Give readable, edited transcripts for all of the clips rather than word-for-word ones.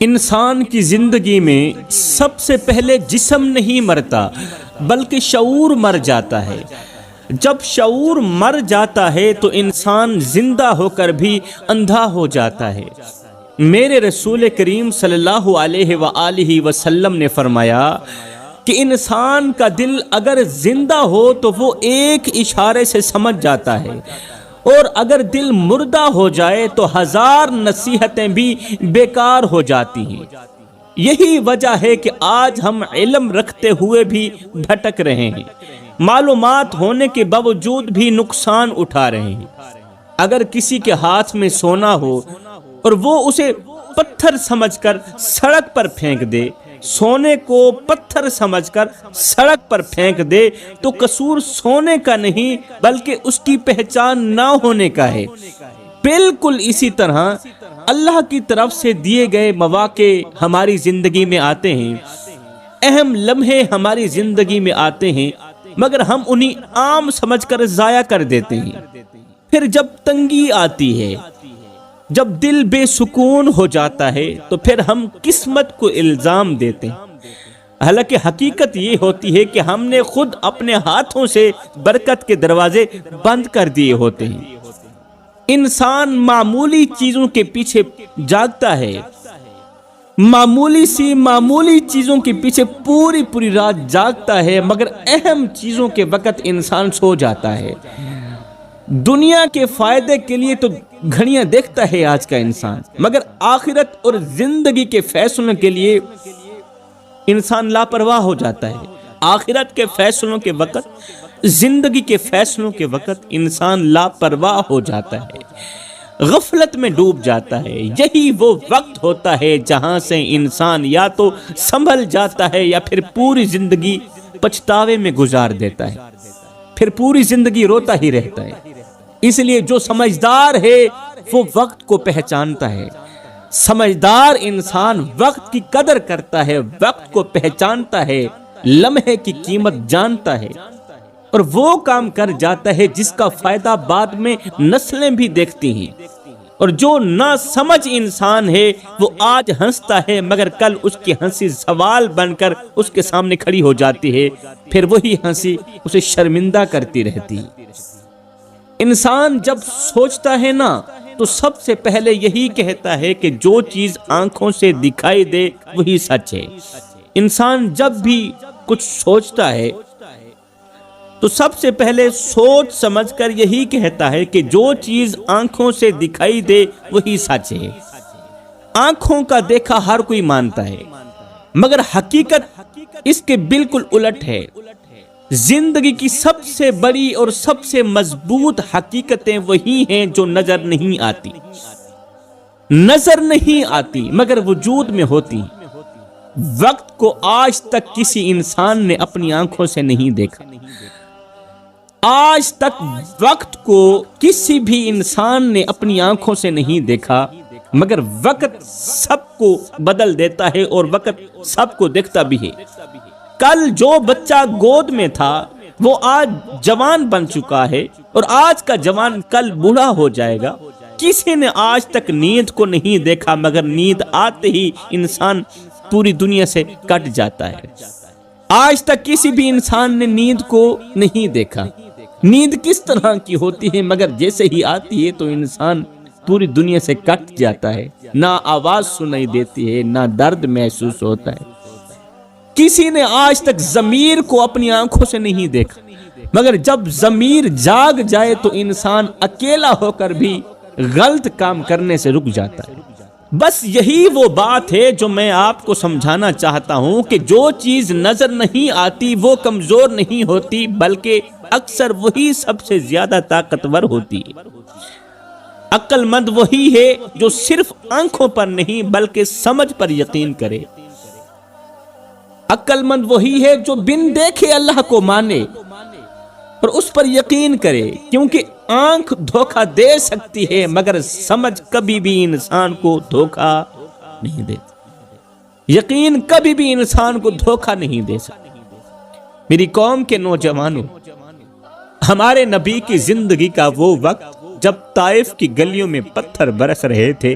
انسان کی زندگی میں سب سے پہلے جسم نہیں مرتا بلکہ شعور مر جاتا ہے۔ جب شعور مر جاتا ہے تو انسان زندہ ہو کر بھی اندھا ہو جاتا ہے۔ میرے رسول کریم صلی اللہ علیہ وآلہ وسلم نے فرمایا کہ انسان کا دل اگر زندہ ہو تو وہ ایک اشارے سے سمجھ جاتا ہے، اور اگر دل مردہ ہو جائے تو ہزار نصیحتیں بھی بیکار ہو جاتی ہیں۔ یہی وجہ ہے کہ آج ہم علم رکھتے ہوئے بھی بھٹک رہے ہیں، معلومات ہونے کے باوجود بھی نقصان اٹھا رہے ہیں۔ اگر کسی کے ہاتھ میں سونا ہو اور وہ اسے پتھر سمجھ کر سڑک پر پھینک دے، سونے کو پتھر سمجھ کر سڑک پر پھینک دے تو قصور سونے کا نہیں بلکہ اس کی پہچان نہ ہونے کا ہے۔ بالکل اسی طرح اللہ کی طرف سے دیے گئے مواقع ہماری زندگی میں آتے ہیں، اہم لمحے ہماری زندگی میں آتے ہیں، مگر ہم انہیں عام سمجھ کر ضائع کر دیتے ہیں۔ پھر جب تنگی آتی ہے، جب دل بے سکون ہو جاتا ہے تو پھر ہم قسمت کو الزام دیتے ہیں، حالانکہ حقیقت یہ ہوتی ہے کہ ہم نے خود اپنے ہاتھوں سے برکت کے دروازے بند کر دیے ہوتے ہیں۔ انسان معمولی چیزوں کے پیچھے جاگتا ہے، معمولی چیزوں کے پیچھے پوری رات جاگتا ہے، مگر اہم چیزوں کے وقت انسان سو جاتا ہے۔ دنیا کے فائدے کے لیے تو گھڑیاں دیکھتا ہے آج کا انسان، مگر آخرت اور زندگی کے فیصلوں کے لیے انسان لاپرواہ ہو جاتا ہے۔ آخرت کے فیصلوں کے وقت، زندگی کے فیصلوں کے وقت انسان لاپرواہ ہو جاتا ہے، غفلت میں ڈوب جاتا ہے۔ یہی وہ وقت ہوتا ہے جہاں سے انسان یا تو سنبھل جاتا ہے یا پھر پوری زندگی پچھتاوے میں گزار دیتا ہے، پھر پوری زندگی روتا ہی رہتا ہے۔ اس لیے جو سمجھدار ہے وہ وقت کو پہچانتا ہے، سمجھدار انسان وقت کی قدر کرتا ہے، وقت کو پہچانتا ہے، لمحے کی قیمت جانتا ہے، اور وہ کام کر جاتا ہے جس کا فائدہ بعد میں نسلیں بھی دیکھتی ہیں۔ اور جو نہ سمجھ انسان ہے وہ آج ہنستا ہے مگر کل اس کی ہنسی زوال بن کر اس کے سامنے کھڑی ہو جاتی ہے، پھر وہی ہنسی اسے شرمندہ کرتی رہتی ہے۔ انسان جب سوچتا ہے نا تو سب سے پہلے یہی کہتا ہے کہ جو چیز آنکھوں سے دکھائی دے وہی سچ ہے۔ انسان جب بھی کچھ سوچتا ہے تو سب سے پہلے سوچ سمجھ کر یہی کہتا ہے کہ جو چیز آنکھوں سے دکھائی دے وہی سچ ہے۔ آنکھوں کا دیکھا ہر کوئی مانتا ہے، مگر حقیقت اس کے بالکل الٹ ہے۔ زندگی کی سب سے بڑی اور سب سے مضبوط حقیقتیں وہی ہیں جو نظر نہیں آتی مگر وجود میں ہوتی۔ وقت کو آج تک کسی انسان نے اپنی آنکھوں سے نہیں دیکھا، آج تک وقت کو کسی بھی انسان نے اپنی آنکھوں سے نہیں دیکھا، مگر وقت سب کو بدل دیتا ہے اور وقت سب کو دیکھتا بھی ہے۔ کل جو بچہ گود میں تھا وہ آج جوان بن چکا ہے، اور آج کا جوان کل بوڑھا ہو جائے گا۔ کسی نے آج تک نیند کو نہیں دیکھا، مگر نیند آتے ہی انسان پوری دنیا سے کٹ جاتا ہے۔ آج تک کسی بھی انسان نے نیند کو نہیں دیکھا۔ نیند کس طرح کی ہوتی ہے، مگر جیسے ہی آتی ہے تو انسان پوری دنیا سے کٹ جاتا ہے، نہ آواز سنائی دیتی ہے، نہ درد محسوس ہوتا ہے۔ کسی نے آج تک ضمیر کو اپنی آنکھوں سے نہیں دیکھا، مگر جب ضمیر جاگ جائے تو انسان اکیلا ہو کر بھی غلط کام کرنے سے رک جاتا ہے۔ بس یہی وہ بات ہے جو میں آپ کو سمجھانا چاہتا ہوں کہ جو چیز نظر نہیں آتی وہ کمزور نہیں ہوتی، بلکہ اکثر وہی سب سے زیادہ طاقتور ہوتی ہے۔ عقل مند وہی ہے جو صرف آنکھوں پر نہیں بلکہ سمجھ پر یقین کرے۔ عقل مند وہی ہے جو بن دیکھے اللہ کو مانے اور اس پر یقین کرے، کیونکہ آنکھ دھوکہ دے سکتی ہے مگر سمجھ کبھی بھی انسان کو دھوکہ نہیں دیتی، یقین کبھی بھی انسان کو دھوکہ نہیں دے سکتی۔ میری قوم کے نوجوانوں، ہمارے نبی کی زندگی کا وہ وقت جب طائف کی گلیوں میں پتھر برس رہے تھے،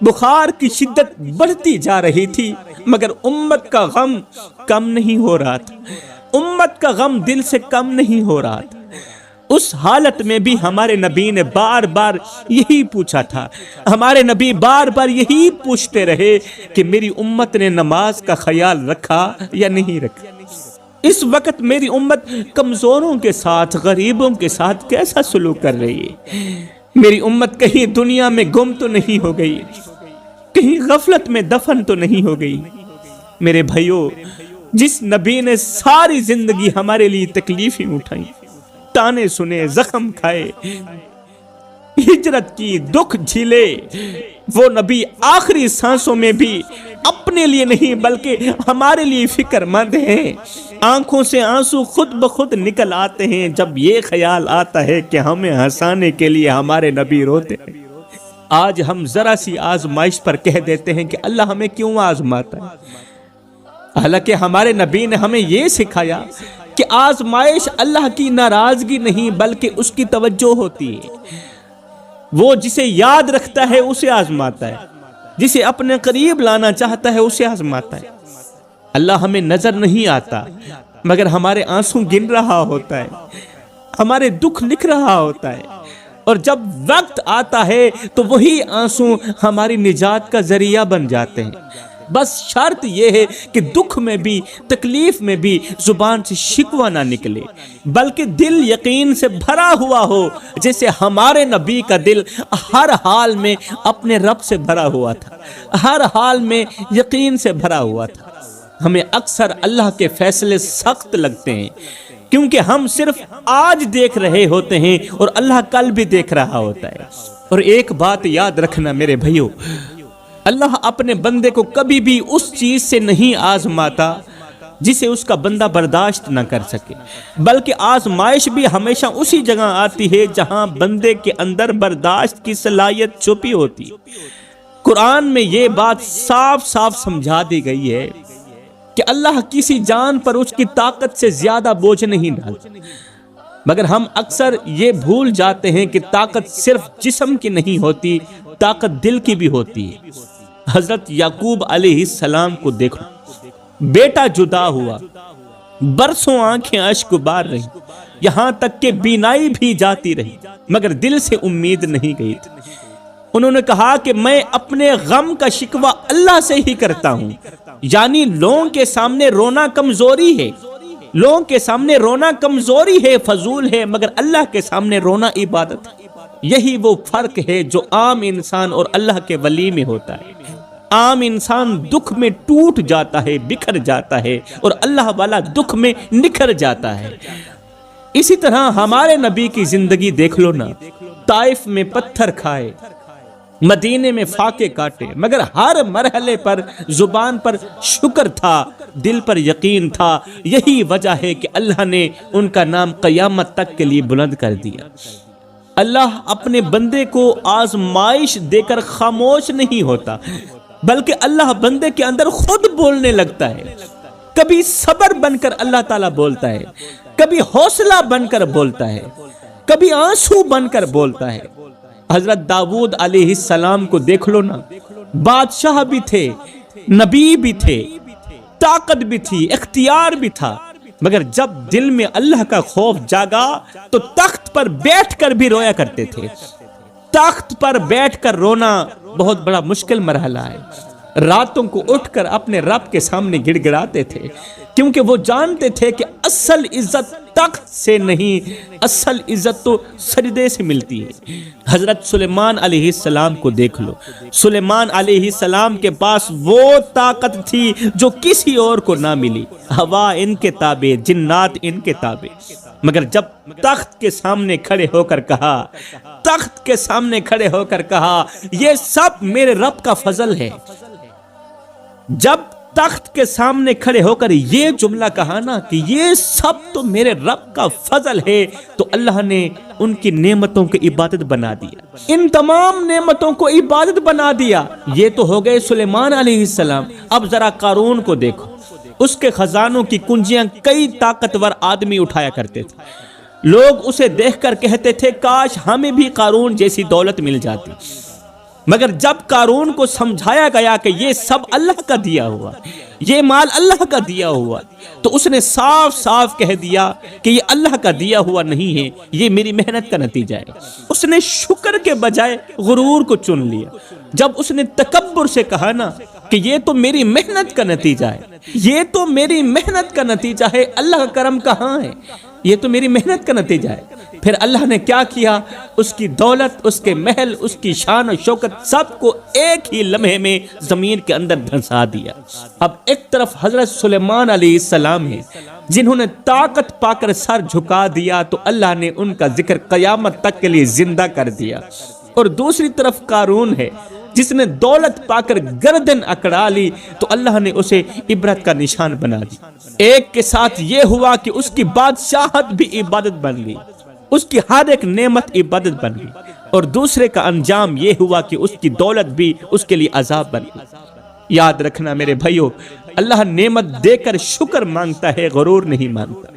بخار کی شدت بڑھتی جا رہی تھی مگر امت کا غم کم نہیں ہو رہا تھا، امت کا غم دل سے کم نہیں ہو رہا تھا۔ اس حالت میں بھی ہمارے نبی نے بار بار یہی پوچھا تھا، ہمارے نبی بار بار یہی پوچھتے رہے کہ میری امت نے نماز کا خیال رکھا یا نہیں رکھا۔ اس وقت میری امت کمزوروں کے ساتھ، غریبوں کے ساتھ کیسا سلوک کر رہی ہے؟ میری امت کہیں دنیا میں گم تو نہیں ہو گئی، کہیں غفلت میں دفن تو نہیں ہو گئی؟ میرے بھائیوں، جس نبی نے ساری زندگی ہمارے لیے تکلیفیں اٹھائیں، تانے سنے، زخم کھائے، ہجرت کی، دکھ جھیلے، وہ نبی آخری سانسوں میں بھی اپنے لیے نہیں بلکہ ہمارے لیے فکر مند ہیں۔ آنکھوں سے آنسو خود بخود نکل آتے ہیں جب یہ خیال آتا ہے کہ ہمیں ہنسانے کے لیے ہمارے نبی روتے ہیں۔ آج ہم ذرا سی آزمائش پر کہہ دیتے ہیں کہ اللہ ہمیں کیوں آزماتا ہے، حالانکہ ہمارے نبی نے ہمیں یہ سکھایا کہ آزمائش اللہ کی ناراضگی نہیں بلکہ اس کی توجہ ہوتی ہے۔ وہ جسے یاد رکھتا ہے اسے آزماتا ہے، جسے اپنے قریب لانا چاہتا ہے اسے آزماتا ہے۔ اللہ ہمیں نظر نہیں آتا مگر ہمارے آنسو گن رہا ہوتا ہے، ہمارے دکھ لکھ رہا ہوتا ہے، اور جب وقت آتا ہے تو وہی آنسو ہماری نجات کا ذریعہ بن جاتے ہیں۔ بس شرط یہ ہے کہ دکھ میں بھی، تکلیف میں بھی زبان سے شکوہ نہ نکلے بلکہ دل یقین سے بھرا ہوا ہو، جیسے ہمارے نبی کا دل ہر حال میں اپنے رب سے بھرا ہوا تھا، ہر حال میں یقین سے بھرا ہوا تھا۔ ہمیں اکثر اللہ کے فیصلے سخت لگتے ہیں کیونکہ ہم صرف آج دیکھ رہے ہوتے ہیں اور اللہ کل بھی دیکھ رہا ہوتا ہے۔ اور ایک بات یاد رکھنا میرے بھائیو، اللہ اپنے بندے کو کبھی بھی اس چیز سے نہیں آزماتا جسے اس کا بندہ برداشت نہ کر سکے، بلکہ آزمائش بھی ہمیشہ اسی جگہ آتی ہے جہاں بندے کے اندر برداشت کی صلاحیت چھپی ہوتی۔ قرآن میں یہ بات صاف صاف سمجھا دی گئی ہے کہ اللہ کسی جان پر اس کی طاقت سے زیادہ بوجھ نہیں ڈالتا، مگر ہم اکثر یہ بھول جاتے ہیں کہ طاقت صرف جسم کی نہیں ہوتی، طاقت دل کی بھی ہوتی ہے۔ حضرت یعقوب علیہ السلام کو دیکھو، بیٹا جدا ہوا، برسوں آنکھیں اشک بار رہی، یہاں تک کہ بینائی بھی جاتی رہی مگر دل سے امید نہیں گئی تھی۔ انہوں نے کہا کہ میں اپنے غم کا شکوہ اللہ سے ہی کرتا ہوں، یعنی لوگوں کے سامنے رونا کمزوری ہے، لوگوں کے سامنے رونا کمزوری ہے، فضول ہے، مگر اللہ کے سامنے رونا عبادت ہے۔ یہی وہ فرق ہے جو عام انسان اور اللہ کے ولی میں ہوتا ہے۔ عام انسان دکھ میں ٹوٹ جاتا ہے، بکھر جاتا ہے، اور اللہ والا دکھ میں نکھر جاتا ہے۔ اسی طرح ہمارے نبی کی زندگی دیکھ لو نا، طائف میں پتھر کھائے، مدینے میں فاقے کاٹے، مگر ہر مرحلے پر زبان پر شکر تھا، دل پر یقین تھا۔ یہی وجہ ہے کہ اللہ نے ان کا نام قیامت تک کے لیے بلند کر دیا۔ اللہ اپنے بندے کو آزمائش دے کر خاموش نہیں ہوتا بلکہ اللہ بندے کے اندر خود بولنے لگتا ہے۔ کبھی صبر بن کر اللہ تعالیٰ بولتا ہے، کبھی حوصلہ بن کر بولتا ہے، کبھی آنسو بن کر بولتا ہے۔ حضرت داؤد علیہ السلام کو دیکھ لو نا، بادشاہ بھی تھے، نبی بھی تھے، طاقت بھی تھی، اختیار بھی تھا، مگر جب دل میں اللہ کا خوف جاگا تو تخت پر بیٹھ کر بھی رویا کرتے تھے۔ تخت پر بیٹھ کر رونا بہت بڑا مشکل مرحلہ ہے۔ راتوں کو اٹھ کر اپنے رب کے سامنے گڑ گڑاتے تھے کیونکہ وہ جانتے تھے کہ اصل عزت تخت سے نہیں، اصل عزت تو سجدے سے ملتی ہے۔ حضرت سلیمان علیہ السلام کو دیکھ لو، سلیمان علیہ السلام کے پاس وہ طاقت تھی جو کسی اور کو نہ ملی، ہوا ان کے تابع، جنات ان کے تابع، مگر جب تخت کے سامنے کھڑے ہو کر کہا، تخت کے سامنے کھڑے ہو کر کہا یہ سب میرے رب کا فضل ہے، جب تخت کے سامنے کھڑے ہو کر یہ جملہ کہا نا کہ یہ سب تو میرے رب کا فضل ہے، تو اللہ نے ان کی نعمتوں کی عبادت بنا دیا، ان تمام نعمتوں کو عبادت بنا دیا۔ یہ تو ہو گئے سلیمان علیہ السلام۔ اب ذرا قارون کو دیکھو، اس کے خزانوں کی کنجیاں کئی طاقتور آدمی اٹھایا کرتے تھے، لوگ اسے دیکھ کر کہتے تھے کاش ہمیں بھی قارون جیسی دولت مل جاتی، مگر جب قارون کو سمجھایا گیا کہ یہ سب اللہ کا دیا ہوا، یہ مال اللہ کا دیا ہوا، تو اس نے صاف صاف کہہ دیا کہ یہ اللہ کا دیا ہوا نہیں ہے، یہ میری محنت کا نتیجہ ہے۔ اس نے شکر کے بجائے غرور کو چن لیا۔ جب اس نے تکبر سے کہا نا کہ یہ تو میری محنت کا نتیجہ ہے، یہ تو میری محنت کا نتیجہ ہے، اللہ کا کرم کہاں ہے، یہ تو میری محنت کا نتیجہ ہے، پھر اللہ نے کیا کیا؟ اس کی دولت، اس کے محل، اس کی شان و شوکت سب کو ایک ہی لمحے میں زمین کے اندر دھنسا دیا۔ اب ایک طرف حضرت سلیمان علیہ السلام ہے جنہوں نے طاقت پا کر سر جھکا دیا تو اللہ نے ان کا ذکر قیامت تک کے لیے زندہ کر دیا، اور دوسری طرف قارون ہے جس نے دولت پا کر گردن اکڑا لی تو اللہ نے اسے عبرت کا نشان بنا دی۔ ایک کے ساتھ یہ ہوا کہ اس کی بادشاہت بھی عبادت بن گئی، اس کی ہر ایک نعمت عبادت بن گئی، اور دوسرے کا انجام یہ ہوا کہ اس کی دولت بھی اس کے لیے عذاب بن گئی۔ یاد رکھنا میرے بھائیو، اللہ نعمت دے کر شکر مانگتا ہے، غرور نہیں مانگتا،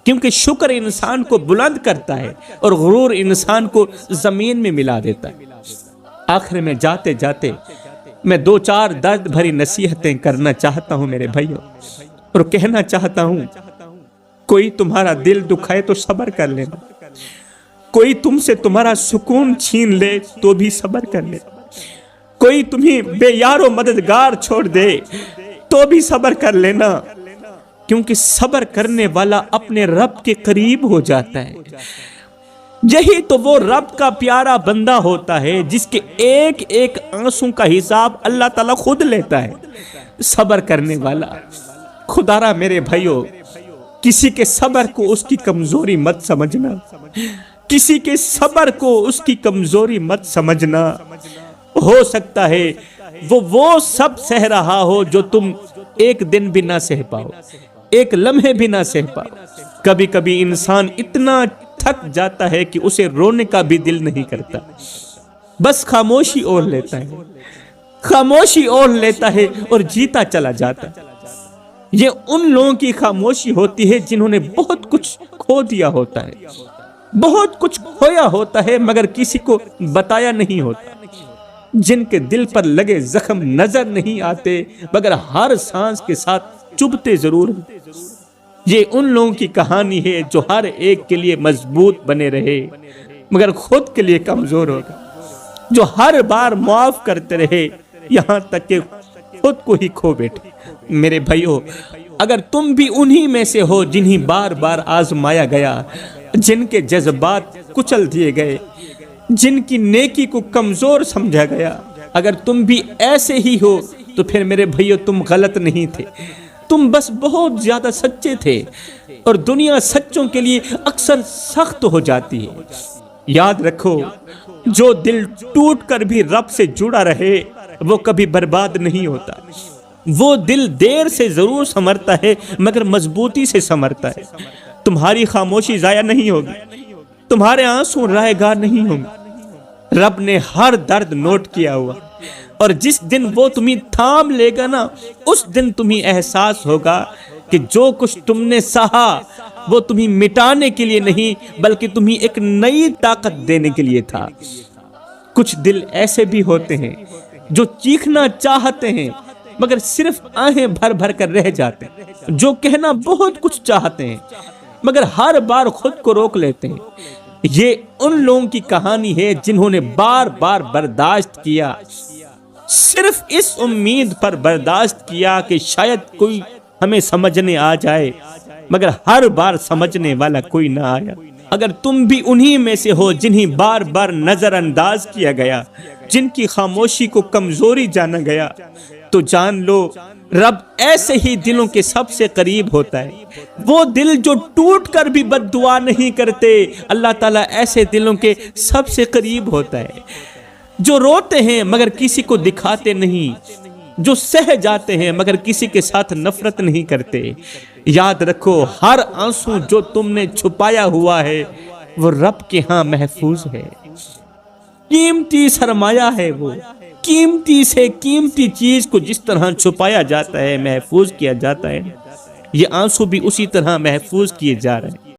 کیونکہ شکر انسان کو بلند کرتا ہے اور غرور انسان کو زمین میں ملا دیتا ہے۔ آخر میں جاتے جاتے میں دو چار درد بھری نصیحتیں کرنا چاہتا ہوں میرے بھائیو، اور کہنا چاہتا ہوں کوئی تمہارا دل دکھائے تو صبر کر لینا، کوئی تم سے تمہارا سکون چھین لے تو بھی صبر کر لینا، کوئی تمہیں بے یار و مددگار چھوڑ دے تو بھی صبر کر لینا، کیونکہ صبر کرنے والا اپنے رب کے قریب ہو جاتا ہے۔ یہی تو وہ رب کا پیارا بندہ ہوتا ہے جس کے ایک ایک آنسوں کا حساب اللہ تعالیٰ خود لیتا ہے۔ صبر کرنے والا، خدا را میرے بھائیو، کسی کے صبر کو اس کی کمزوری مت سمجھنا، کسی کے صبر کو اس کی کمزوری مت سمجھنا۔ ہو سکتا ہے وہ سب سہ رہا ہو جو تم ایک دن بھی نہ سہ پاؤ، ایک لمحے بھی نہ سہ پاؤ۔ کبھی کبھی انسان اتنا تھک جاتا ہے کہ اسے رونے کا بھی دل نہیں کرتا، بس خاموشی اوڑھ لیتا ہے، خاموشی اوڑھ لیتا ہے اور جیتا چلا جاتا ہے۔ یہ ان لوگوں کی خاموشی ہوتی ہے جنہوں نے بہت کچھ کھو دیا ہوتا ہے، بہت کچھ کھویا ہوتا ہے مگر کسی کو بتایا نہیں ہوتا، جن کے دل پر لگے زخم نظر نہیں آتے مگر ہر سانس کے ساتھ چبھتے ضرور ہیں۔ یہ ان لوگوں کی کہانی ہے جو ہر ایک کے لیے مضبوط بنے رہے مگر خود کے لیے کمزور ہو گئے، جو ہر بار معاف کرتے رہے یہاں تک کہ خود کو ہی کھو بیٹھے۔ میرے بھائیو، اگر تم بھی انہی میں سے ہو جنہیں بار بار آزمایا گیا، جن کے جذبات کچل دیے گئے، جن کی نیکی کو کمزور سمجھا گیا، اگر تم بھی ایسے ہی ہو تو پھر میرے بھائیو تم غلط نہیں تھے، تم بس بہت زیادہ سچے تھے، اور دنیا سچوں کے لیے اکثر سخت ہو جاتی ہے۔ یاد رکھو، جو دل ٹوٹ کر بھی رب سے جڑا رہے وہ کبھی برباد نہیں ہوتا، وہ دل دیر سے ضرور سنورتا ہے مگر مضبوطی سے سنورتا ہے۔ تمہاری خاموشی ضائع نہیں ہوگی، تمہارے آنسو رائے گار نہیں ہوں گے۔ رب نے ہر درد نوٹ کیا ہوا، اور جس دن وہ تمہیں تھام لے گا نا، اس دن تمہیں احساس ہوگا کہ جو کچھ تم نے سہا وہ تمہیں مٹانے کے لیے نہیں بلکہ تمہیں ایک نئی طاقت دینے کے لیے تھا۔ کچھ دل ایسے بھی ہوتے ہیں جو چیخنا چاہتے ہیں مگر صرف آہیں بھر بھر کر رہ جاتے ہیں، جو کہنا بہت کچھ چاہتے ہیں مگر ہر بار خود کو روک لیتے ہیں۔ یہ ان لوگوں کی کہانی ہے جنہوں نے بار بار برداشت کیا، صرف اس امید پر برداشت کیا کہ شاید کوئی ہمیں سمجھنے آ جائے مگر ہر بار سمجھنے والا کوئی نہ آیا۔ اگر تم بھی انہی میں سے ہو جنہیں بار بار نظر انداز کیا گیا، جن کی خاموشی کو کمزوری جانا گیا، تو جان لو رب ایسے ہی دلوں کے سب سے قریب ہوتا ہے۔ وہ دل جو ٹوٹ کر بھی بد دعا نہیں کرتے، اللہ تعالیٰ ایسے دلوں کے سب سے قریب ہوتا ہے۔ جو روتے ہیں مگر کسی کو دکھاتے نہیں، جو سہ جاتے ہیں مگر کسی کے ساتھ نفرت نہیں کرتے۔ یاد رکھو، ہر آنسو جو تم نے چھپایا ہوا ہے وہ رب کے ہاں محفوظ ہے۔ قیمتی سرمایہ ہے وہ، قیمتی سے قیمتی چیز کو جس طرح چھپایا جاتا ہے، محفوظ کیا جاتا ہے، یہ آنسو بھی اسی طرح محفوظ کیے جا رہے ہیں۔